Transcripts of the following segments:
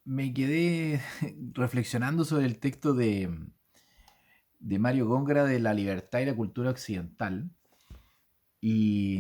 me quedé reflexionando sobre el texto de Mario Góngora de La libertad y la cultura occidental. Y,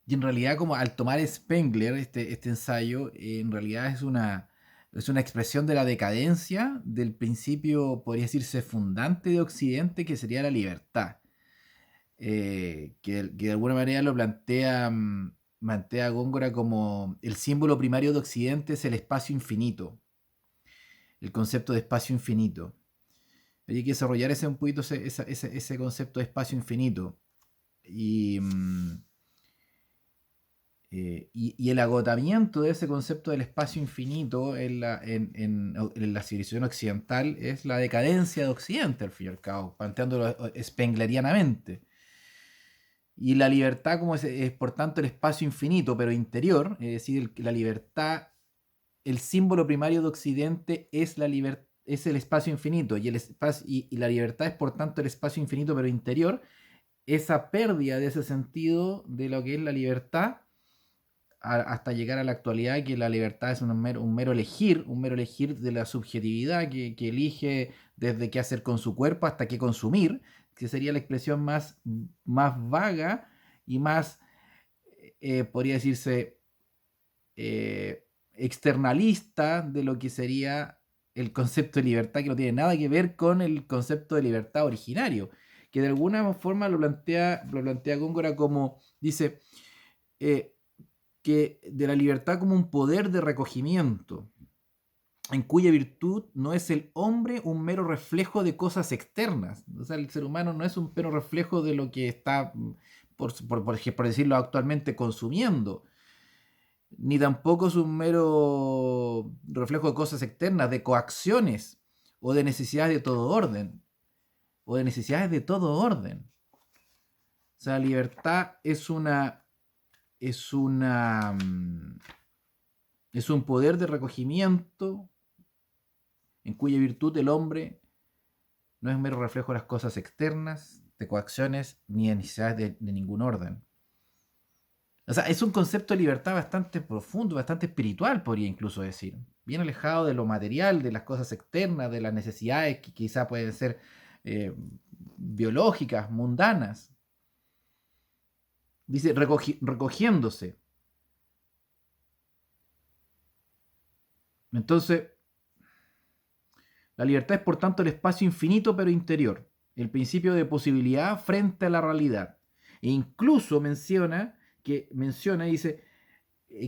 y en realidad, como al tomar Spengler este ensayo, en realidad es una expresión de la decadencia del principio, podría decirse, fundante de Occidente, que sería la libertad. Que de alguna manera lo plantea Góngora como el símbolo primario de Occidente es el espacio infinito, el concepto de espacio infinito. Hay que desarrollar un poquito ese concepto de espacio infinito. Y, y el agotamiento de ese concepto del espacio infinito en la civilización occidental es la decadencia de Occidente, al fin y al cabo, planteándolo spenglerianamente. Y la libertad como es, por tanto el espacio infinito, pero interior, es decir, la libertad, el símbolo primario de Occidente es la libertad, es el espacio infinito, y la libertad es por tanto el espacio infinito pero interior. Esa pérdida de ese sentido de lo que es la libertad hasta llegar a la actualidad, que la libertad es un mero elegir de la subjetividad que elige desde qué hacer con su cuerpo hasta qué consumir, que sería la expresión más vaga y más, podría decirse, externalista de lo que sería el concepto de libertad, que no tiene nada que ver con el concepto de libertad originario, que de alguna forma lo plantea Góngora como, dice, eh, que de la libertad como un poder de recogimiento, en cuya virtud no es el hombre un mero reflejo de cosas externas. O sea, el ser humano no es un mero reflejo de lo que está, por decirlo actualmente, consumiendo, ni tampoco es un mero reflejo de cosas externas, de coacciones o de necesidades de todo orden, o de necesidades de todo orden. O sea, la libertad es un poder de recogimiento en cuya virtud el hombre no es mero reflejo de las cosas externas, de coacciones, ni de necesidades de ningún orden. O sea, es un concepto de libertad bastante profundo, bastante espiritual, podría incluso decir. Bien alejado de lo material, de las cosas externas, de las necesidades que quizá pueden ser biológicas, mundanas. Dice, recogiéndose. Entonces, la libertad es por tanto el espacio infinito pero interior, el principio de posibilidad frente a la realidad. E incluso dice,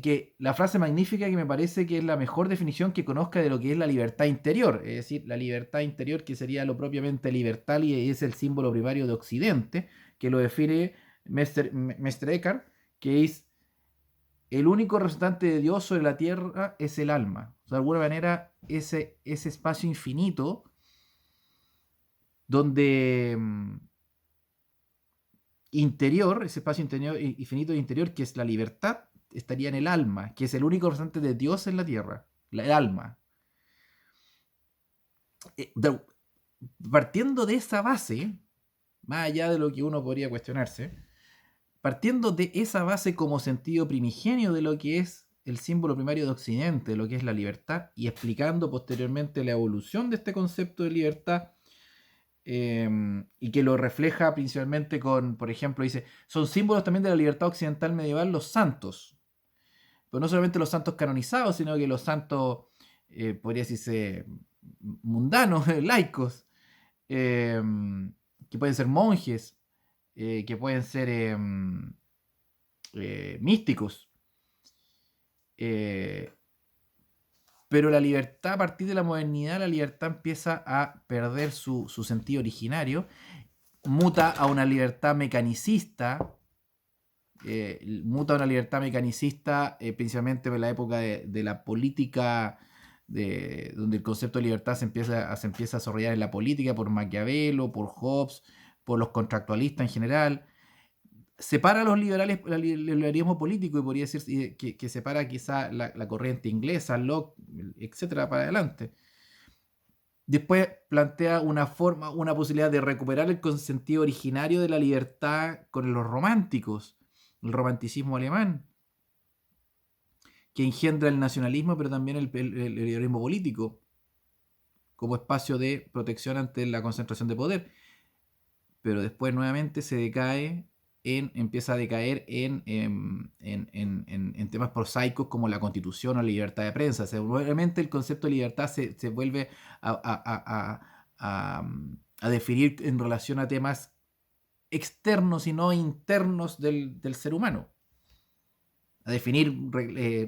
que la frase magnífica que me parece que es la mejor definición que conozca de lo que es la libertad interior, es decir, la libertad interior que sería lo propiamente libertal y es el símbolo primario de Occidente, que lo define Meister Eckhart, que es el único representante de Dios sobre la tierra es el alma. O sea, de alguna manera, ese espacio infinito donde interior, ese espacio interior, infinito e interior, que es la libertad, estaría en el alma, que es el único representante de Dios en la tierra, el alma. Eh, de- Partiendo de esa base, más allá de lo que uno podría cuestionarse, partiendo de esa base como sentido primigenio de lo que es el símbolo primario de Occidente, de lo que es la libertad, y explicando posteriormente la evolución de este concepto de libertad, y que lo refleja principalmente con, por ejemplo, dice, son símbolos también de la libertad occidental medieval los santos, pero no solamente los santos canonizados, sino que los santos, podría decirse, mundanos, laicos, eh, que pueden ser monjes, que pueden ser místicos. eh, pero la libertad, a partir de la modernidad, la libertad empieza a perder su sentido originario, muta a una libertad mecanicista, principalmente en la época de la política, donde el concepto de libertad se empieza a desarrollar en la política por Maquiavelo, por Hobbes, por los contractualistas en general. Separa a los liberales, el liberalismo político, y podría decir que separa quizá la corriente inglesa, Locke, etcétera, para adelante. Después plantea una posibilidad de recuperar el sentido originario de la libertad con los románticos, el romanticismo alemán, que engendra el nacionalismo, pero también el liberalismo político, como espacio de protección ante la concentración de poder. Pero después nuevamente empieza a decaer en temas prosaicos como la Constitución o la libertad de prensa. O sea, nuevamente el concepto de libertad se vuelve a definir en relación a temas externos y no internos del ser humano. A definir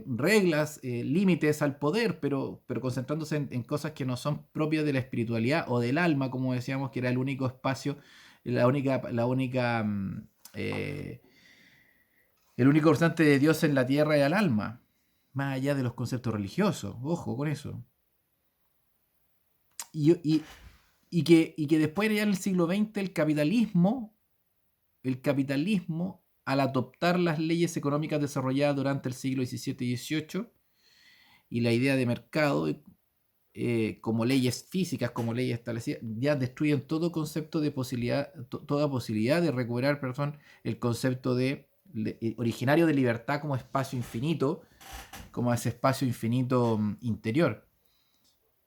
reglas, límites al poder, pero concentrándose en cosas que no son propias de la espiritualidad o del alma, como decíamos, que era el único espacio, eh, el único constante de Dios en la tierra y al alma, más allá de los conceptos religiosos. Ojo con eso. Y que después, ya en el siglo XX, el capitalismo, al adoptar las leyes económicas desarrolladas durante el siglo XVII y XVIII, y la idea de mercado, como leyes físicas, como leyes establecidas, ya destruyen todo concepto de posibilidad, toda posibilidad de recuperar, el concepto originario de libertad como espacio infinito, como ese espacio infinito interior.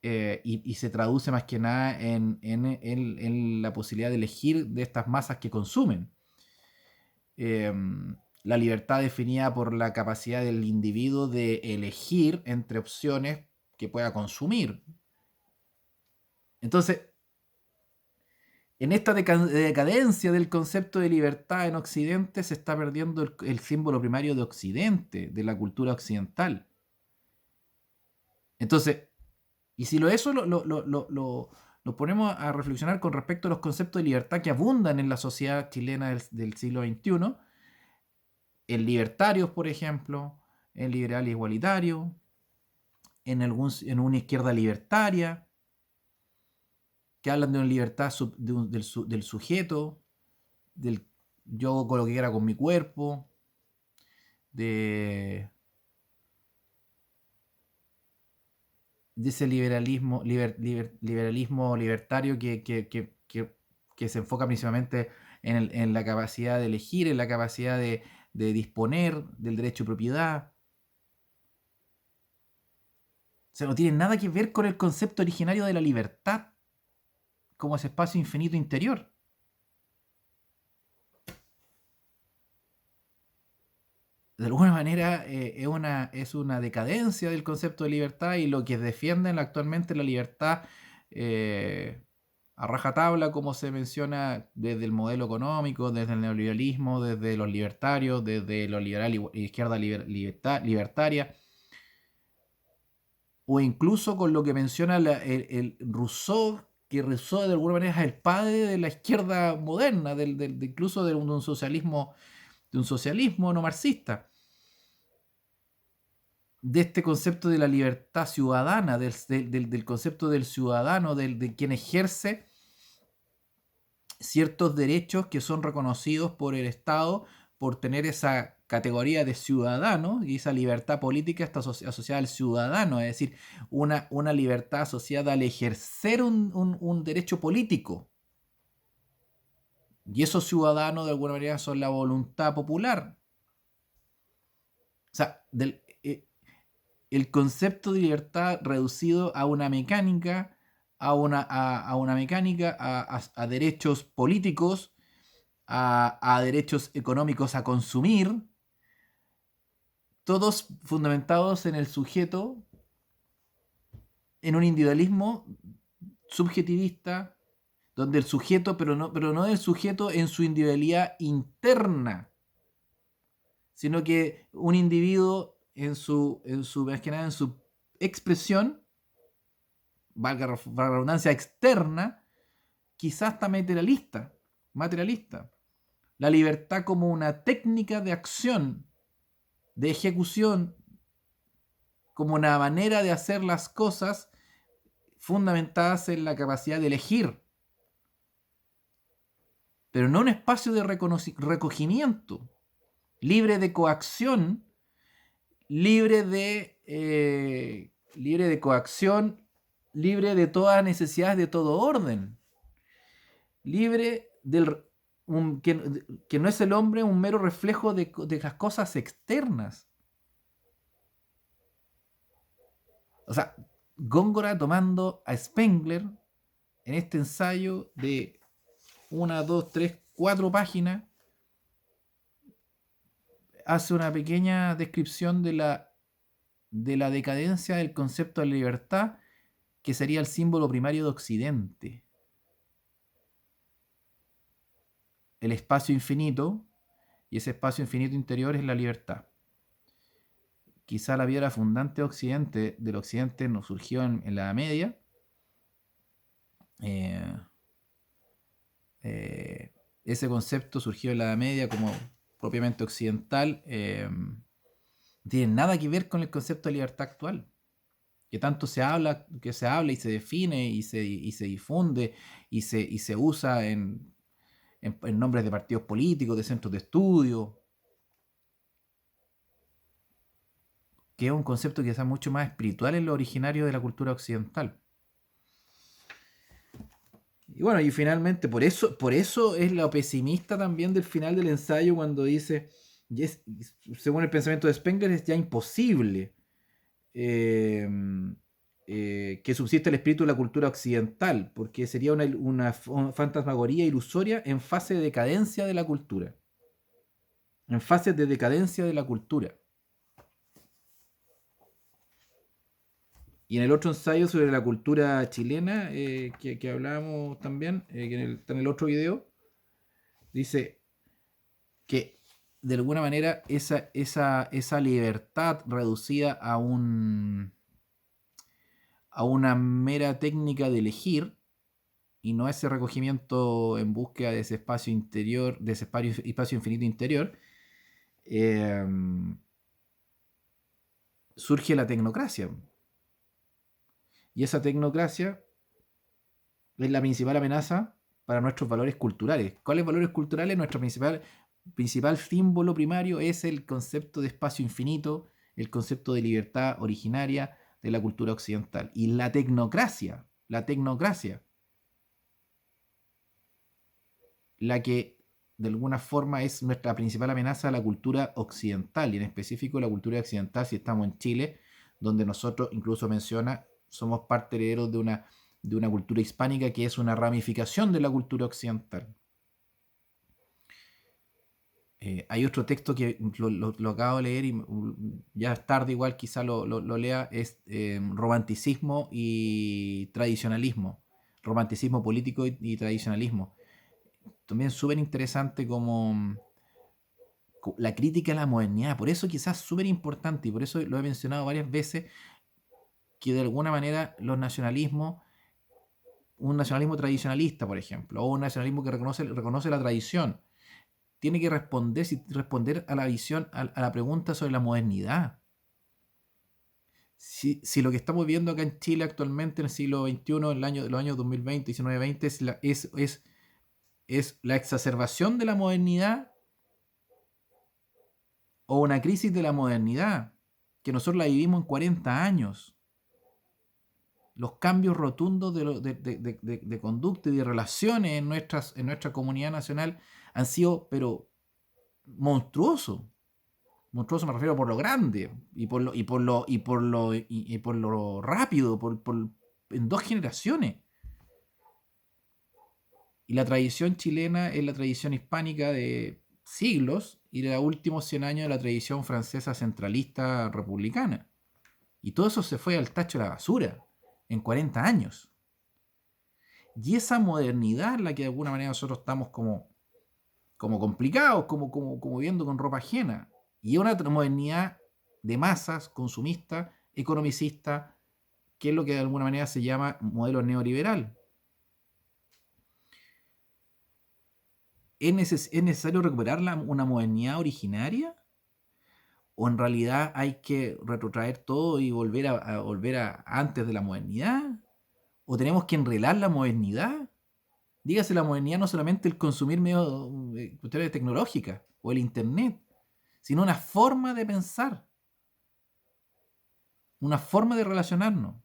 Y se traduce más que nada en la posibilidad de elegir de estas masas que consumen. La libertad definida por la capacidad del individuo de elegir entre opciones que pueda consumir. Entonces, en esta decadencia del concepto de libertad en Occidente se está perdiendo el símbolo primario de Occidente, de la cultura occidental. Entonces, y si eso lo ponemos a reflexionar con respecto a los conceptos de libertad que abundan en la sociedad chilena del siglo XXI, en libertarios, por ejemplo, en liberal igualitario, en una izquierda libertaria, que hablan de una libertad del sujeto, del yo hago lo que quiera con mi cuerpo, de ese liberalismo libertario que se enfoca principalmente en la capacidad de elegir, en la capacidad de disponer del derecho de propiedad. O sea, no tiene nada que ver con el concepto originario de la libertad como ese espacio infinito interior. De alguna manera es una decadencia del concepto de libertad, y lo que defienden actualmente la libertad a rajatabla, como se menciona desde el modelo económico, desde el neoliberalismo, desde los libertarios, desde la izquierda libertaria, o incluso con lo que menciona el Rousseau, que Rousseau de alguna manera es el padre de la izquierda moderna, incluso de un socialismo no marxista, de este concepto de la libertad ciudadana, del concepto del ciudadano, de quien ejerce ciertos derechos que son reconocidos por el Estado por tener esa categoría de ciudadano, y esa libertad política está asociada al ciudadano, es decir, una libertad asociada al ejercer un derecho político. Y esos ciudadanos de alguna manera son la voluntad popular. O sea, el concepto de libertad reducido a una mecánica, a derechos políticos, a derechos económicos a consumir, todos fundamentados en el sujeto, en un individualismo subjetivista, donde el sujeto, pero no el sujeto en su individualidad interna, sino que un individuo más que nada en su expresión, valga la redundancia, externa, quizás está materialista. La libertad como una técnica de acción, de ejecución, como una manera de hacer las cosas fundamentadas en la capacidad de elegir, pero no un espacio de recogimiento, libre de coacción, libre de coacción, libre de todas necesidades de todo orden, libre que no es el hombre un mero reflejo de las cosas externas. O sea, Góngora tomando a Spengler en este ensayo de 1, 2, 3, 4 páginas, hace una pequeña descripción de la decadencia del concepto de libertad, que sería el símbolo primario de Occidente. El espacio infinito, y ese espacio infinito interior es la libertad. Quizá la piedra fundante del Occidente nos surgió en la Edad Media. Ese concepto surgió en la Edad Media como propiamente occidental. No tiene nada que ver con el concepto de libertad actual, que tanto se habla y se define y se difunde y se usa en nombres de partidos políticos, de centros de estudio, que es un concepto quizás mucho más espiritual en lo originario de la cultura occidental. Y bueno, y finalmente, por eso es lo pesimista también del final del ensayo, cuando dice, según el pensamiento de Spengler, es ya imposible eh, que subsista el espíritu de la cultura occidental, porque sería una fantasmagoría ilusoria en fase de decadencia de la cultura. En fase de decadencia de la cultura. Y en el otro ensayo sobre la cultura chilena, que hablábamos también, que está en el otro video, dice que de alguna manera esa libertad reducida a una mera técnica de elegir, y no ese recogimiento en búsqueda de ese espacio interior, de ese espacio infinito interior, surge la tecnocracia. Y esa tecnocracia es la principal amenaza para nuestros valores culturales. ¿Cuáles valores culturales? Nuestro principal símbolo primario es el concepto de espacio infinito, el concepto de libertad originaria de la cultura occidental. Y la tecnocracia, la que de alguna forma es nuestra principal amenaza a la cultura occidental, y en específico la cultura occidental si estamos en Chile, donde nosotros, incluso menciona, somos parte herederos de una cultura hispánica que es una ramificación de la cultura occidental. Hay otro texto que lo acabo de leer y ya es tarde, igual quizá lo lea, es romanticismo y tradicionalismo, romanticismo político y tradicionalismo. También súper interesante como la crítica a la modernidad, por eso quizás súper importante, y por eso lo he mencionado varias veces, que de alguna manera los nacionalismos, un nacionalismo tradicionalista, por ejemplo, o un nacionalismo que reconoce la tradición, tiene que responder a la visión, a la pregunta sobre la modernidad. Si lo que estamos viendo acá en Chile actualmente, en el siglo XXI, en los años 2020, 19-20, es la exacerbación de la modernidad o una crisis de la modernidad, que nosotros la vivimos en 40 años. Los cambios rotundos de conducta y de relaciones en nuestra comunidad nacional han sido, pero monstruosos. Monstruoso me refiero por lo grande y por lo rápido, en 2 generaciones. Y la tradición chilena es la tradición hispánica de siglos y de los últimos 100 años de la tradición francesa centralista republicana. Y todo eso se fue al tacho de la basura en 40 años. Y esa modernidad en la que de alguna manera nosotros estamos como complicados, como viendo con ropa ajena. Y es una modernidad de masas, consumista, economicista, que es lo que de alguna manera se llama modelo neoliberal. ¿Es necesario recuperar una modernidad originaria? ¿O en realidad hay que retrotraer todo y volver a antes de la modernidad? ¿O tenemos que enrelar la modernidad? Dígase la modernidad no solamente el consumir medios cuestiones tecnológicas o el internet, sino una forma de pensar, una forma de relacionarnos.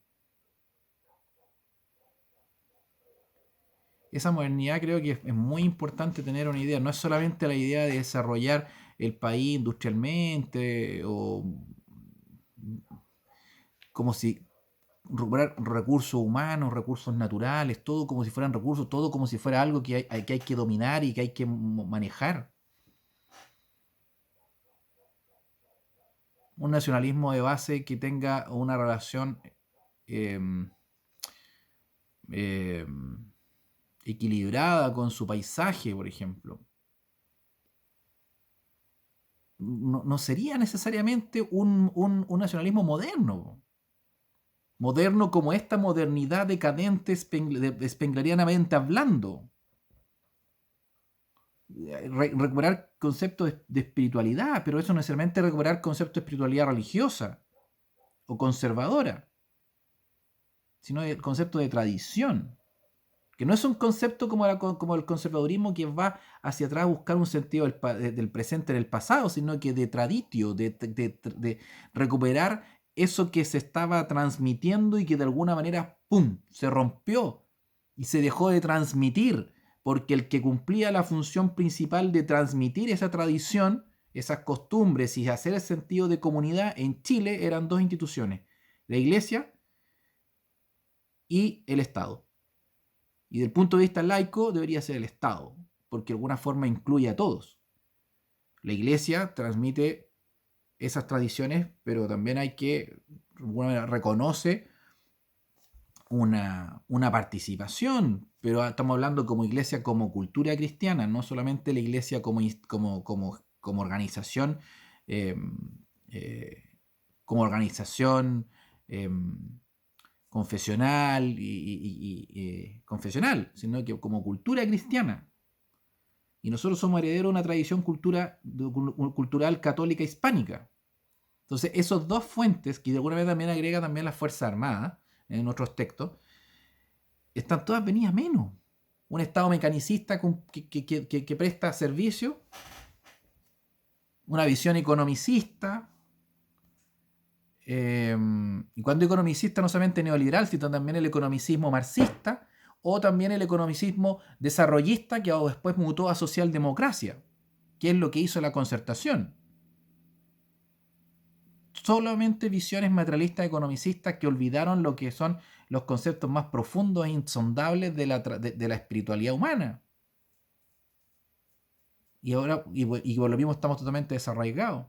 Esa modernidad creo que es muy importante tener una idea. No es solamente la idea de desarrollar el país industrialmente o como si recuperar recursos humanos, recursos naturales, todo como si fueran recursos, todo como si fuera algo que hay que dominar y que hay que manejar. Un nacionalismo de base que tenga una relación eh, eh, equilibrada con su paisaje, por ejemplo. No sería necesariamente un nacionalismo moderno. Moderno como esta modernidad decadente spenglerianamente hablando. Recuperar conceptos de espiritualidad, pero eso no necesariamente recuperar conceptos de espiritualidad religiosa o conservadora, sino el concepto de tradición, que no es un concepto como el conservadurismo que va hacia atrás a buscar un sentido del presente en el pasado, sino que de traditio, de recuperar eso que se estaba transmitiendo y que de alguna manera, ¡pum!, se rompió y se dejó de transmitir, porque el que cumplía la función principal de transmitir esa tradición, esas costumbres y hacer el sentido de comunidad en Chile eran dos instituciones, la Iglesia y el Estado. Y del punto de vista laico debería ser el Estado, porque de alguna forma incluye a todos. La Iglesia transmite esas tradiciones, pero también hay que, de alguna manera, reconoce una participación, pero estamos hablando como Iglesia, como cultura cristiana, no solamente la Iglesia como organización, eh, eh, como organización eh, confesional confesional, sino que como cultura cristiana. Y nosotros somos herederos de una tradición cultural católica hispánica. Entonces, esos dos fuentes, que de alguna manera también agrega también las Fuerzas Armadas en otros textos, están todas venidas menos. Un Estado mecanicista que presta servicio, una visión economicista, y cuando economicista no solamente neoliberal, sino también el economicismo marxista, o también el economicismo desarrollista que después mutó a socialdemocracia, que es lo que hizo la Concertación. Solamente visiones materialistas economicistas que olvidaron lo que son los conceptos más profundos e insondables de la espiritualidad humana. Y ahora, y por lo mismo, estamos totalmente desarraigados.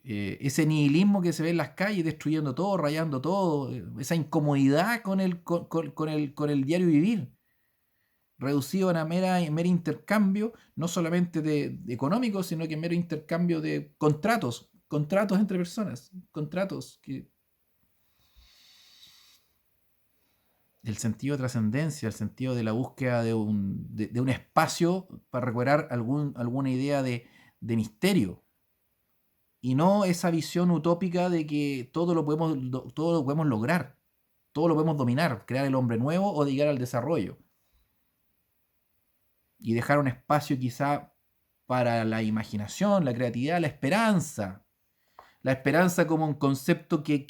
Ese nihilismo que se ve en las calles, destruyendo todo, rayando todo, esa incomodidad con el diario vivir, reducido a mero intercambio, no solamente de económico, sino que mero intercambio de contratos entre personas, contratos que el sentido de trascendencia, el sentido de la búsqueda de un espacio para recuperar alguna idea de misterio. Y no esa visión utópica de que todo lo podemos lograr, todo lo podemos dominar, crear el hombre nuevo o llegar al desarrollo. Y dejar un espacio quizá para la imaginación, la creatividad, la esperanza. La esperanza como un concepto que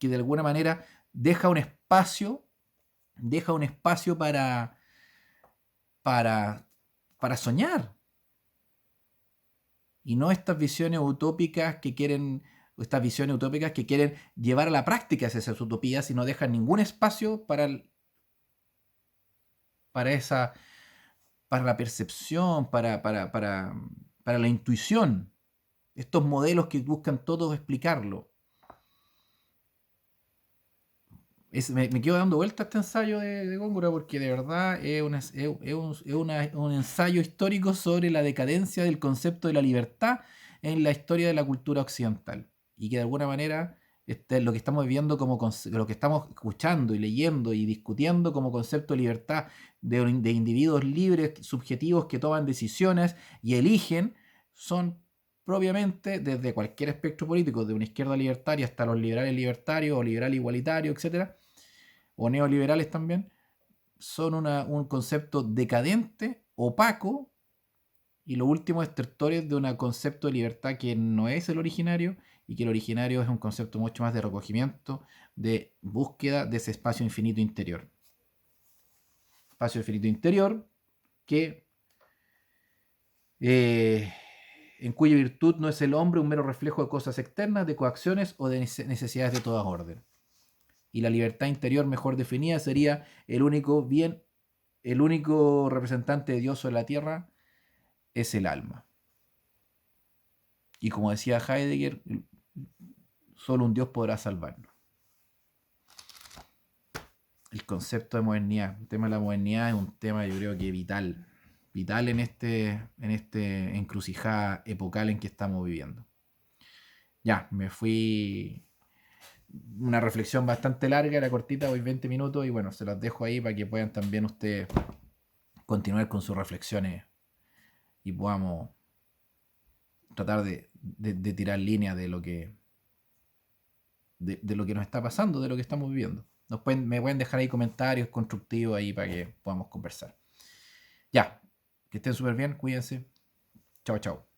de alguna manera deja un espacio para, para soñar. Y no estas visiones utópicas estas visiones utópicas que quieren llevar a la práctica esas utopías y no dejan ningún espacio para esa, para la percepción, para la intuición. Estos modelos que buscan todos explicarlo. Me quedo dando vuelta a este ensayo de Góngora porque de verdad es un ensayo histórico sobre la decadencia del concepto de la libertad en la historia de la cultura occidental. Y que de alguna manera lo que estamos viviendo lo que estamos escuchando y leyendo y discutiendo como concepto de libertad de individuos libres, subjetivos que toman decisiones y eligen, son propiamente desde cualquier espectro político, de una izquierda libertaria hasta los liberales libertarios o liberal igualitario, etcétera, o neoliberales también, son un concepto decadente, opaco, y los últimos estertores de un concepto de libertad que no es el originario, y que el originario es un concepto mucho más de recogimiento, de búsqueda de ese espacio infinito interior. Espacio infinito interior que en cuya virtud no es el hombre un mero reflejo de cosas externas, de coacciones o de necesidades de toda orden. Y la libertad interior mejor definida sería el único bien, el único representante de Dios en la tierra es el alma. Y como decía Heidegger, solo un Dios podrá salvarnos. El concepto de modernidad, el tema de la modernidad es un tema, yo creo que vital, vital en este encrucijada epocal en que estamos viviendo. Ya, me fui, una reflexión bastante larga, era cortita, hoy 20 minutos, y bueno, se las dejo ahí para que puedan también ustedes continuar con sus reflexiones y podamos tratar de tirar líneas de lo que de lo que nos está pasando, de lo que estamos viviendo. Me pueden dejar ahí comentarios constructivos ahí para que podamos conversar. Ya, que estén súper bien, cuídense. Chao, chao.